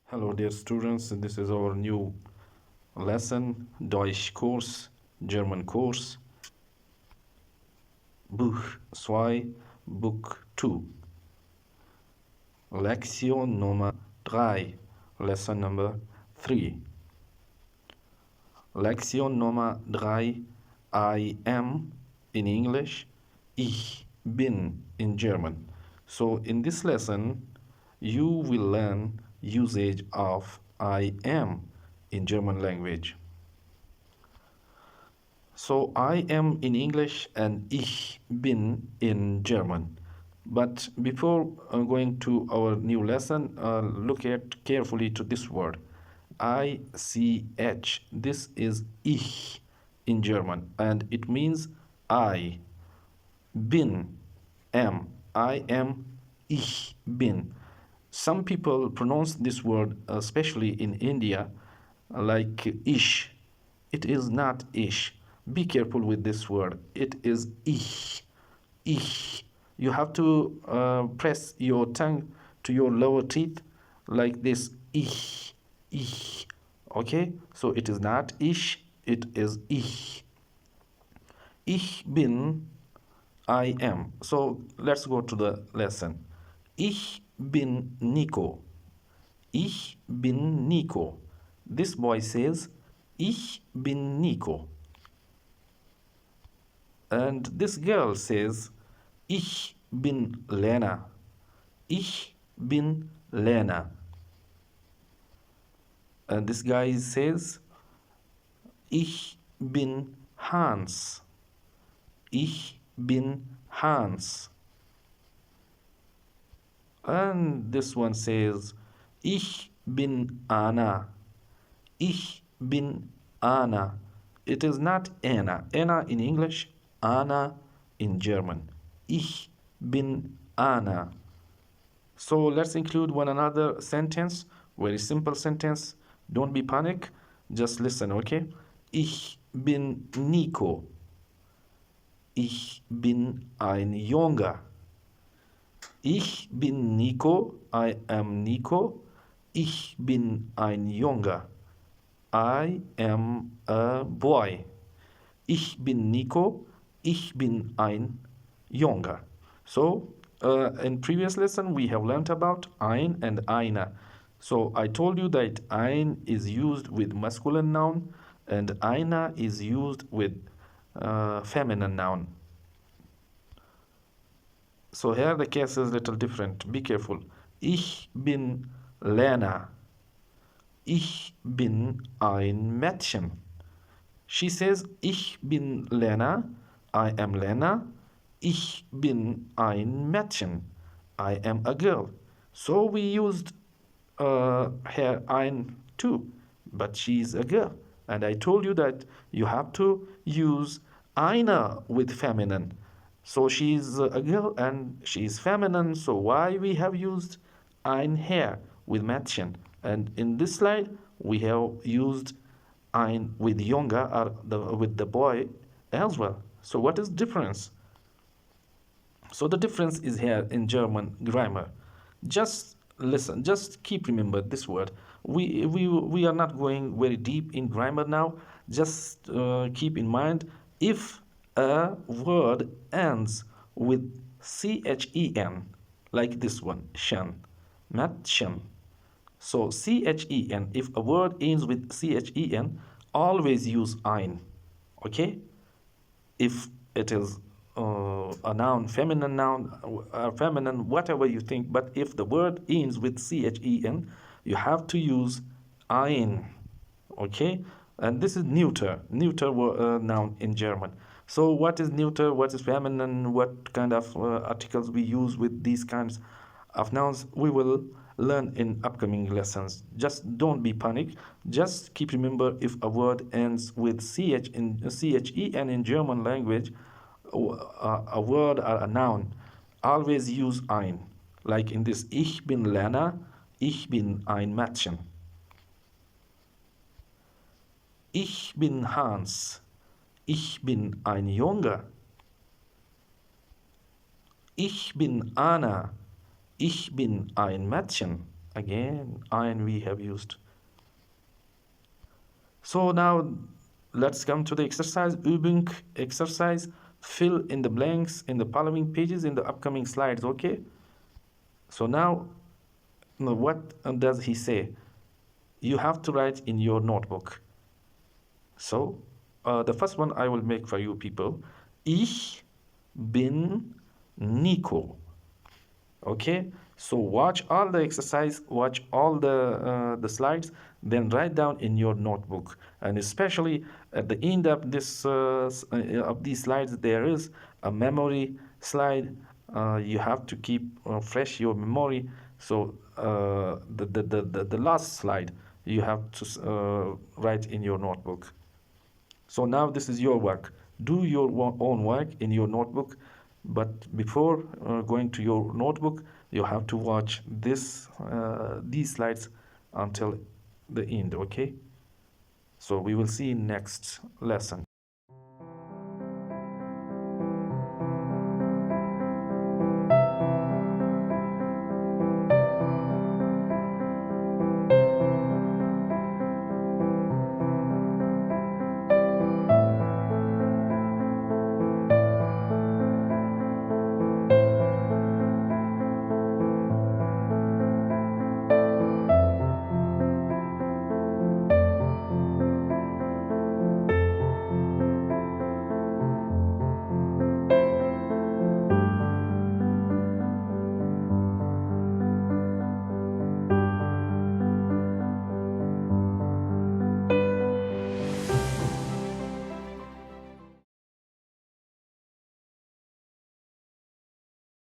Hello, dear students. This is our new lesson, Deutsch course, German course, Buch 2, Book 2, Lektion Nummer 3, Lesson number 3. Lektion Nummer 3, I am in English, ich bin in German. So in this lesson, you will learn usage of I am in German language. So I am in English and ich bin in German. But before going to our new lesson, look at carefully to this word. Ich. This is ich in German and it means I. Bin. Am. I am. Ich bin. Some people pronounce this word, especially in India, like ish. It is not ish. Be careful with this word. It is ich. Ich. You have to press your tongue to your lower teeth like this. Ich. Ich. Okay? So it is not ish. It is ich. Ich bin, I am. So let's go to the lesson. Ich bin Nico. Ich bin Nico. This boy says, Ich bin Nico. And this girl says, Ich bin Lena. Ich bin Lena. And this guy says, Ich bin Hans. Ich bin Hans. And this one says, Ich bin Anna. Ich bin Anna. It is not Anna. Anna in English, Anna in German. Ich bin Anna. So let's include one another sentence. Very simple sentence. Don't be panic. Just listen, okay? Ich bin Nico. Ich bin ein Junge. Ich bin Nico. I am Nico. Ich bin ein Junge. I am a boy. Ich bin Nico. Ich bin ein Junge. So, in previous lesson, we have learned about ein and eine. So, I told you that ein is used with masculine noun and eine is used with feminine noun. So here the case is a little different. Be careful. Ich bin Lena. Ich bin ein Mädchen. She says, Ich bin Lena. I am Lena. Ich bin ein Mädchen. I am a girl. So we used here ein too, but she's a girl. And I told you that you have to use eine with feminine. So she's a girl and she's feminine. So why we have used ein here with Mädchen? And in this slide, we have used ein with Junge or with the boy as well. So what is difference? So the difference is here in German grammar. Just listen, just keep remember this word. We are not going very deep in grammar now. Just keep in mind if a word ends with chen, like this one, shen, not shen. So chen, if a word ends with chen, always use ein, okay? If it is a noun, feminine, whatever you think, but if the word ends with chen, you have to use ein, okay? And this is neuter noun in German. So what is neuter, what is feminine, what kind of articles we use with these kinds of nouns, we will learn in upcoming lessons. Just don't be panic. Just keep remember if a word ends with chen in German language, a word or a noun, always use ein. Like in this, ich bin Lena, ich bin ein Mädchen. Ich bin Hans, ich bin ein Junge. Ich bin Anna, ich bin ein Mädchen. Again, ein we have used. So now let's come to the exercise. Übung exercise. Fill in the blanks in the following pages in the upcoming slides, okay? So now, what does he say? You have to write in your notebook. So, the first one I will make for you people. Ich bin Nico. Okay, so watch all the exercise, watch all the slides, then write down in your notebook. And especially at the end of this of these slides, there is a memory slide. You have to keep fresh your memory. So the last slide you have to write in your notebook. So now this is your work. Do your own work in your notebook, but before going to your notebook, you have to watch these slides until the end, okay? So we will see in next lesson.